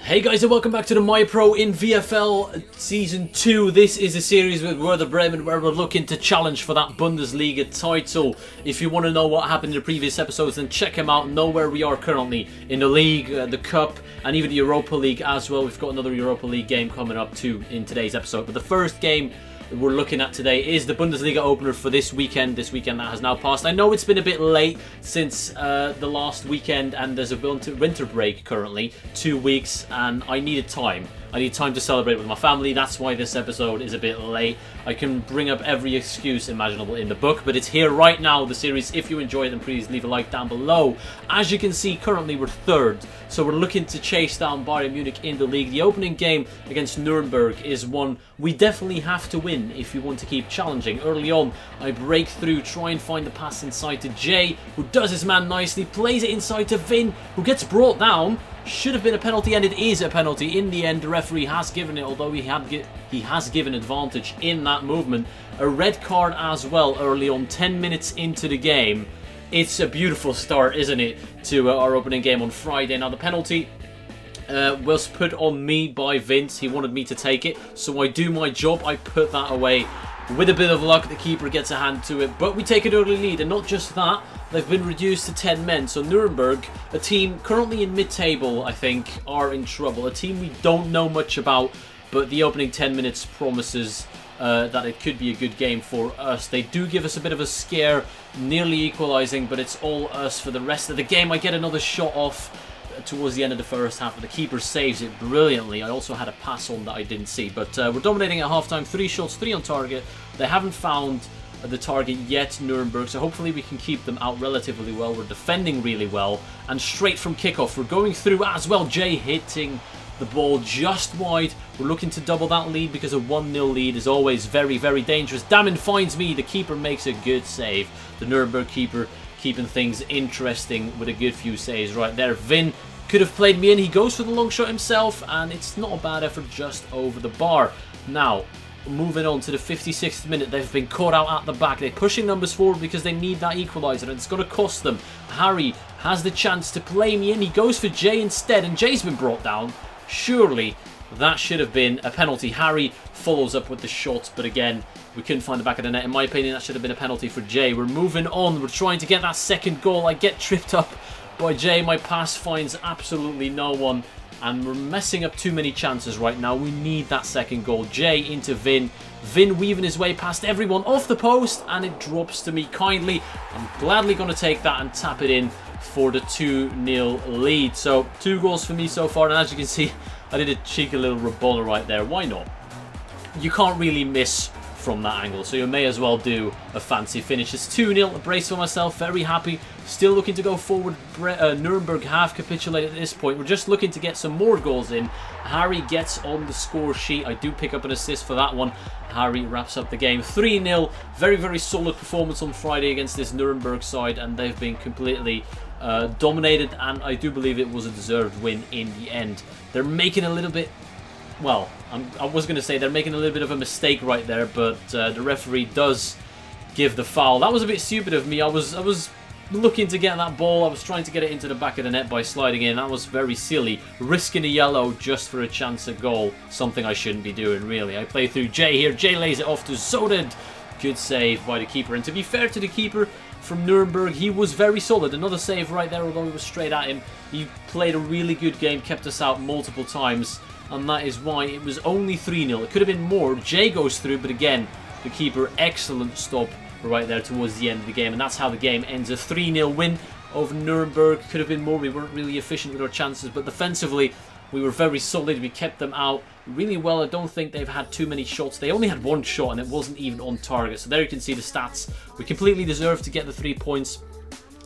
Hey guys, and welcome back to the My Pro in VFL Season 2. This is a series with Werder Bremen where we're looking to challenge for that Bundesliga title. If you want to know what happened in the previous episodes, then check them out. Know where we are currently in the league, the cup, and even the Europa League as well. We've got another Europa League game coming up too in today's episode. But the first game we're looking at today is the Bundesliga opener for this weekend that has now passed. I know it's been a bit late since the last weekend, and there's a winter break currently, 2 weeks, and I needed time. I need time to celebrate with my family. That's why this episode is a bit late. I can bring up every excuse imaginable in the book, but it's here right now, the series. If you enjoy it, then please leave a like down below. As you can see, currently we're third, so we're looking to chase down Bayern Munich in the league. The opening game against Nuremberg is one we definitely have to win if we want to keep challenging. Early on, I break through, try and find the pass inside to Jay, who does his man nicely, plays it inside to Vin, who gets brought down. Should have been a penalty, and it is a penalty. In the end, the referee has given it, although he has given advantage in that movement. A red card as well early on, 10 minutes into the game. It's a beautiful start, isn't it, to our opening game on Friday. Now, the penalty was put on me by Vince. He wanted me to take it, so I do my job. I put that away. With a bit of luck, the keeper gets a hand to it, but we take an early lead, and not just that, they've been reduced to 10 men. So Nuremberg, a team currently in mid-table, I think, are in trouble. A team we don't know much about, but the opening 10 minutes promises that it could be a good game for us. They do give us a bit of a scare, nearly equalising, but it's all us for the rest of the game. I get another shot off towards the end of the first half, but the keeper saves it brilliantly. I also had a pass on that I didn't see, but we're dominating at halftime. 3 shots, 3 on target. They haven't found the target yet, Nuremberg, so hopefully we can keep them out relatively well. We're defending really well, and straight from kickoff we're going through as well. Jay hitting the ball just wide. We're looking to double that lead because a 1-0 lead is always very, very dangerous. Damin finds me. The keeper makes a good save. The Nuremberg keeper keeping things interesting with a good few saves right there. Vin could have played me in. He goes for the long shot himself, and it's not a bad effort, just over the bar. Now, moving on to the 56th minute, they've been caught out at the back. They're pushing numbers forward because they need that equaliser, and it's going to cost them. Harry has the chance to play me in. He goes for Jay instead, and Jay's been brought down. Surely that should have been a penalty. Harry follows up with the shot, but again, we couldn't find the back of the net. In my opinion, that should have been a penalty for Jay. We're moving on. We're trying to get that second goal. I get tripped up by Jay. My pass finds absolutely no one, and we're messing up too many chances right now. We need that second goal. Jay into Vin. Vin weaving his way past everyone off the post, and it drops to me kindly. I'm gladly going to take that and tap it in for the 2-0 lead. So 2 goals for me so far, and as you can see, I did a cheeky little Rabona right there. Why not? You can't really miss from that angle, so you may as well do a fancy finish. It's 2-0, a brace for myself, very happy. Still looking to go forward. Nuremberg have capitulated at this point. We're just looking to get some more goals in. Harry gets on the score sheet. I do pick up an assist for that one. Harry wraps up the game. 3-0, very, very solid performance on Friday against this Nuremberg side, and they've been completely dominated, and I do believe it was a deserved win in the end. They're making a little bit, well, I was going to say they're making a little bit of a mistake right there, but the referee does give the foul. That was a bit stupid of me. I was looking to get that ball. I was trying to get it into the back of the net by sliding in. That was very silly. Risking a yellow just for a chance at goal. Something I shouldn't be doing, really. I play through Jay here. Jay lays it off to Zoded. Good save by the keeper. And to be fair to the keeper from Nuremberg, he was very solid. Another save right there, although it was straight at him. He played a really good game, kept us out multiple times, and that is why it was only 3-0. It could have been more. Jay goes through, but again, the keeper, excellent stop right there towards the end of the game, and that's how the game ends. A 3-0 win over Nuremberg. Could have been more. We weren't really efficient with our chances, but defensively, we were very solid. We kept them out really well. I don't think they've had too many shots. They only had 1 shot, and it wasn't even on target. So there you can see the stats. We completely deserved to get the 3 points,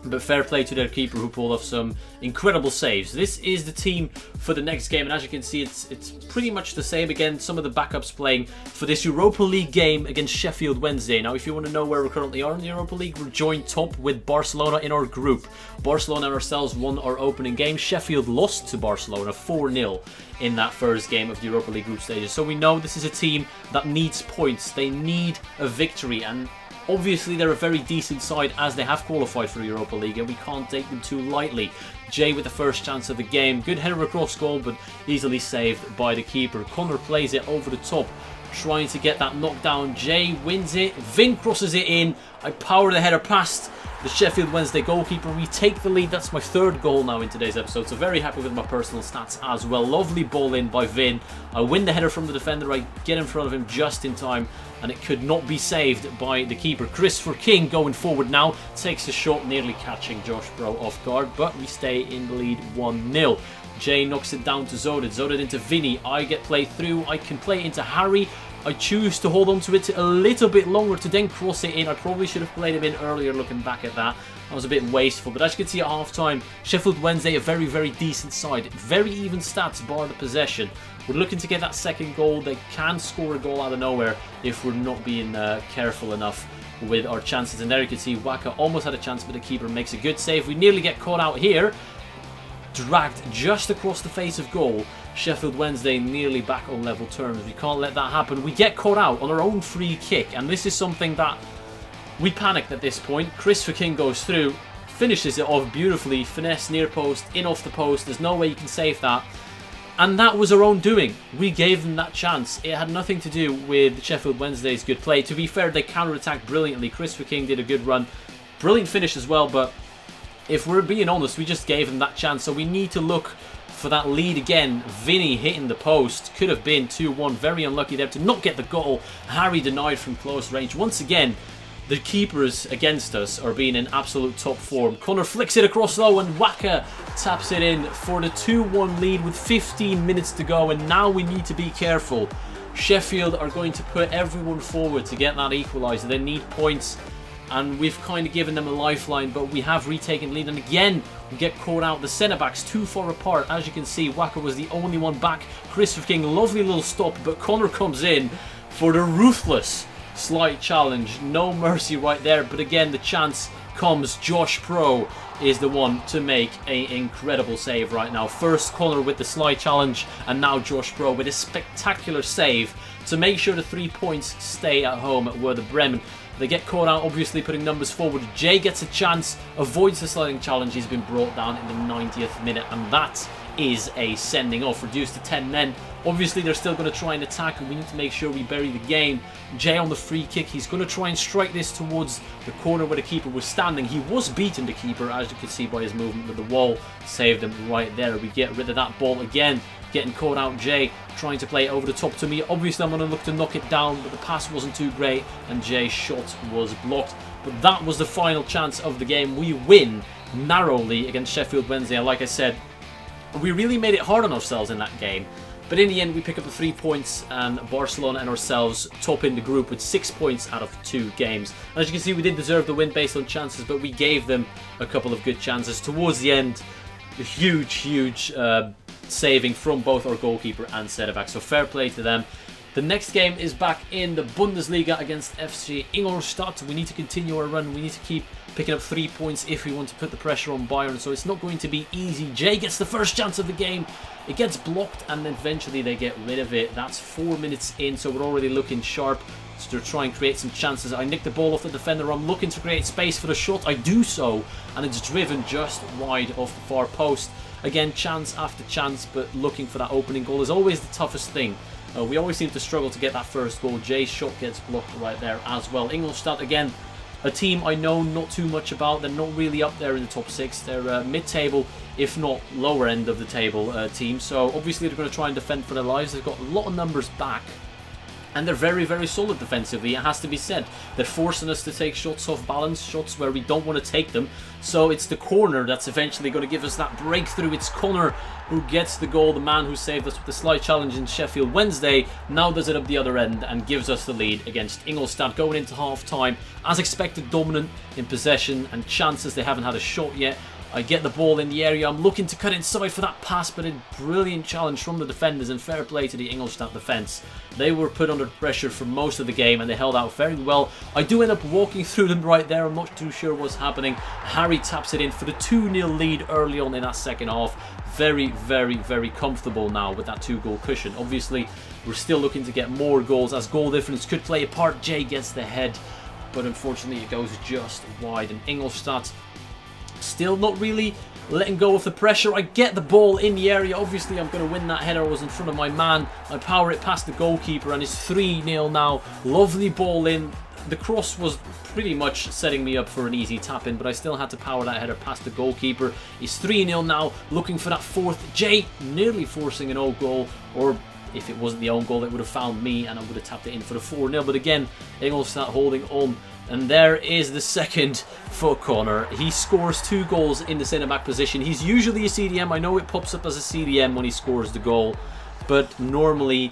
but fair play to their keeper who pulled off some incredible saves. This is the team for the next game, and as you can see, it's pretty much the same. Again, some of the backups playing for this Europa League game against Sheffield Wednesday. Now, if you want to know where we currently are in the Europa League, we're joined top with Barcelona in our group. Barcelona and ourselves won our opening game. Sheffield lost to Barcelona 4-0 in that first game of the Europa League group stages. So we know this is a team that needs points. They need a victory, and Obviously, they're a very decent side as they have qualified for Europa League, and we can't take them too lightly. Jay with the first chance of the game. Good header across goal, but easily saved by the keeper. Connor plays it over the top, trying to get that knockdown. Jay wins it. Vin crosses it in. I power the header past the Sheffield Wednesday goalkeeper. We take the lead. That's my third goal now in today's episode, so very happy with my personal stats as well. Lovely ball in by Vin. I win the header from the defender. I get in front of him just in time, and it could not be saved by the keeper. Christopher King going forward now, takes the shot, nearly catching Josh Bro off guard, but we stay in the lead 1-0. Jay knocks it down to Zodid. Zodid into Vinny. I get played through. I can play into Harry. I choose to hold on to it a little bit longer to then cross it in. I probably should have played him in earlier looking back at that. I was a bit wasteful, but as you can see at half-time, Sheffield Wednesday, a very, very decent side. Very even stats, bar the possession. We're looking to get that second goal. They can score a goal out of nowhere if we're not being careful enough with our chances. And there you can see Waka almost had a chance, but the keeper makes a good save. We nearly get caught out here. Dragged just across the face of goal. Sheffield Wednesday nearly back on level terms. We can't let that happen. We get caught out on our own free kick, and this is something that we panicked at this point. Christopher King goes through, finishes it off beautifully, finesse near post, in off the post. There's no way you can save that, and that was our own doing. We gave them that chance. It had nothing to do with Sheffield Wednesday's good play. To be fair, they counter-attacked brilliantly. Christopher King did a good run, brilliant finish as well, but if we're being honest, we just gave them that chance, so we need to look for that lead again. Vinny hitting the post. Could have been 2-1. Very unlucky there to not get the goal. Harry denied from close range. Once again, the keepers against us are being in absolute top form. Connor flicks it across low, and Waka taps it in for the 2-1 lead with 15 minutes to go. And now we need to be careful. Sheffield are going to put everyone forward to get that equaliser. They need points, and we've kind of given them a lifeline, but we have retaken lead, and again we get caught out. The centre-backs too far apart. As you can see, Waka was the only one back. Christopher King, lovely little stop, but Connor comes in for the ruthless slight challenge. No mercy right there, but again the chance comes. Josh Pro is the one to make an incredible save right now. First Connor with the slight challenge, and now Josh Pro with a spectacular save to make sure the 3 points stay at home at Werder Bremen. They get caught out, obviously putting numbers forward. Jay gets a chance, avoids the sliding challenge. He's been brought down in the 90th minute, and that is a sending off, reduced to 10 men. Obviously, they're still going to try and attack, and we need to make sure we bury the game. Jay on the free kick. He's going to try and strike this towards the corner where the keeper was standing. He was beating the keeper, as you can see by his movement with the wall. Saved him right there. We get rid of that ball again. Getting caught out, Jay trying to play over the top to me. Obviously, I'm going to look to knock it down, but the pass wasn't too great, and Jay's shot was blocked. But that was the final chance of the game. We win narrowly against Sheffield Wednesday, and like I said, we really made it hard on ourselves in that game. But in the end, we pick up the 3 points, and Barcelona and ourselves top in the group with 6 points out of 2 games. And as you can see, we did deserve the win based on chances, but we gave them a couple of good chances. Towards the end, a huge saving from both our goalkeeper and centre-back, so fair play to them. The next game is back in the Bundesliga against FC Ingolstadt. We need to continue our run. We need to keep picking up 3 points if we want to put the pressure on Bayern, so it's not going to be easy. Jay gets the first chance of the game. It gets blocked, and then eventually they get rid of it. That's 4 minutes in, so we're already looking sharp to try and create some chances. I nick the ball off the defender. I'm looking to create space for the shot. I do so, and it's driven just wide off the far post. Again, chance after chance, but looking for that opening goal is always the toughest thing. We always seem to struggle to get that first goal. Jay's shot gets blocked right there as well. Ingolstadt, again, a team I know not too much about. They're not really up there in the top 6. They're mid-table, if not lower end of the table team. So obviously they're going to try and defend for their lives. They've got a lot of numbers back, and they're very solid defensively, it has to be said. They're forcing us to take shots off balance, shots where we don't want to take them. So it's the corner that's eventually going to give us that breakthrough. It's Connor who gets the goal, the man who saved us with the slight challenge in Sheffield Wednesday. Now does it up the other end and gives us the lead against Ingolstadt going into half-time. As expected, dominant in possession and chances. They haven't had a shot yet. I get the ball in the area. I'm looking to cut inside for that pass, but a brilliant challenge from the defenders, and fair play to the Ingolstadt defence. They were put under pressure for most of the game, and they held out very well. I do end up walking through them right there. I'm not too sure what's happening. Harry taps it in for the 2-0 lead early on in that second half. Very comfortable now with that 2-goal cushion. Obviously, we're still looking to get more goals, as goal difference could play a part. Jay gets the head. but unfortunately it goes just wide. And Ingolstadt still not really letting go of the pressure. I get the ball in the area. Obviously, I'm going to win that header. I was in front of my man. I power it past the goalkeeper, and it's 3-0 now. Lovely ball in. The cross was pretty much setting me up for an easy tap-in, but I still had to power that header past the goalkeeper. It's 3-0 now, looking for that fourth. Jay nearly forcing an own goal, or if it wasn't the own goal, it would have found me, and I would have tapped it in for the 4-0. But again, Ingolstadt holding on. And there is the second for Connor. He scores 2 goals in the centre-back position. He's usually a CDM. I know it pops up as a CDM when he scores the goal, but normally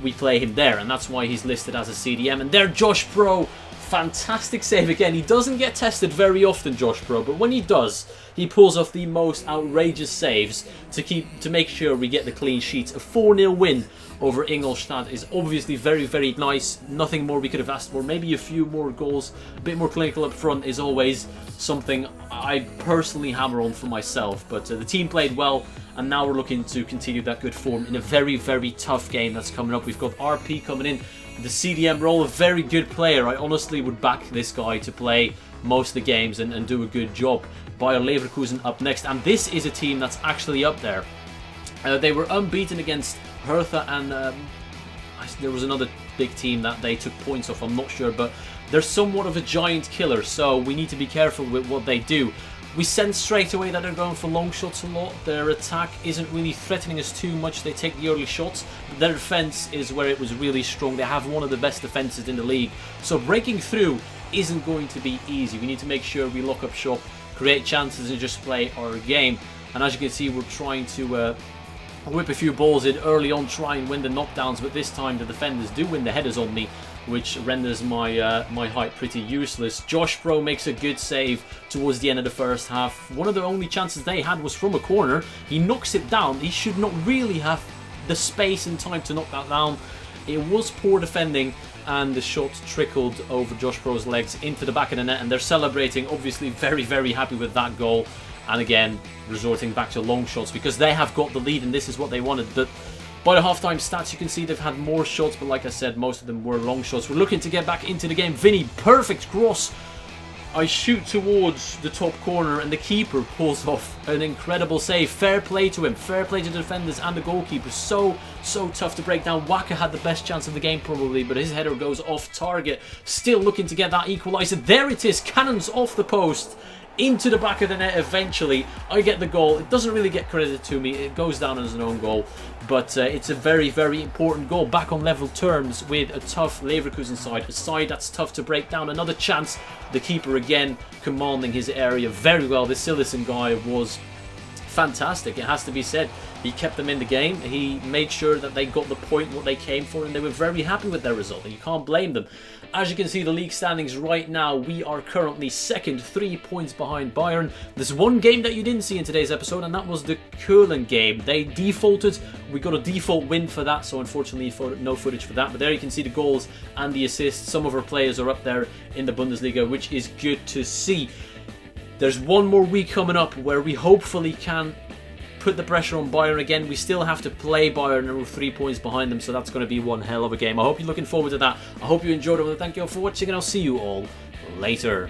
we play him there, and that's why he's listed as a CDM. And there, Josh Pro, fantastic save again. He doesn't get tested very often, Josh Pro, but when he does, he pulls off the most outrageous saves to make sure we get the clean sheet. A 4-0 win over Ingolstadt is obviously very, very nice. Nothing more we could have asked for. Maybe a few more goals, a bit more clinical up front is always something I personally hammer on for myself. But the team played well, and now we're looking to continue that good form in a very, very tough game that's coming up. We've got RP coming in, the CDM role, a very good player. I honestly would back this guy to play most of the games and do a good job. Bayer Leverkusen up next, and this is a team that's actually up there. They were unbeaten against Hertha, and there was another big team that they took points off, I'm not sure, but they're somewhat of a giant killer, so we need to be careful with what they do. We sense straight away that they're going for long shots a lot. Their attack isn't really threatening us too much. They take the early shots, but their defense is where it was really strong. They have one of the best defenses in the league, so breaking through isn't going to be easy. We need to make sure we lock up shop, create chances, and just play our game. And as you can see, we're trying to whip a few balls in early on, try and win the knockdowns, but this time the defenders do win the headers on me, which renders my my height pretty useless. Josh Pro makes a good save towards the end of the first half. One of the only chances they had was from a corner. He knocks it down. He should not really have the space and time to knock that down. It was poor defending, and the shot trickled over Josh Pro's legs into the back of the net, and they're celebrating, obviously very, very happy with that goal. And again, resorting back to long shots because they have got the lead and this is what they wanted. But by the halftime stats, you can see they've had more shots, but like I said, most of them were long shots. We're looking to get back into the game. Vinny, perfect cross. I shoot towards the top corner and the keeper pulls off an incredible save. Fair play to him. Fair play to the defenders and the goalkeeper. So tough to break down. Waka had the best chance of the game probably, but his header goes off target. Still looking to get that equaliser. There it is. Cannons off the post. Into the back of the net eventually. I get the goal. It doesn't really get credited to me. It goes down as an own goal. But it's a very, very important goal. Back on level terms with a tough Leverkusen side. A side that's tough to break down. Another chance. The keeper again commanding his area very well. This Sillerson guy was fantastic. It has to be said. He kept them in the game. He made sure that they got the point, what they came for, and they were very happy with their result. And you can't blame them. As you can see, the league standings right now, we are currently second, 3 points behind Bayern. There's one game that you didn't see in today's episode, and that was the Köln game. They defaulted. We got a default win for that, so unfortunately no footage for that. But there you can see the goals and the assists. Some of our players are up there in the Bundesliga, which is good to see. There's one more week coming up where we hopefully can put the pressure on Bayern again. We still have to play Bayern and we're 3 points behind them, so that's going to be one hell of a game. I hope you're looking forward to that. I hope you enjoyed it. Thank you all for watching, and I'll see you all later.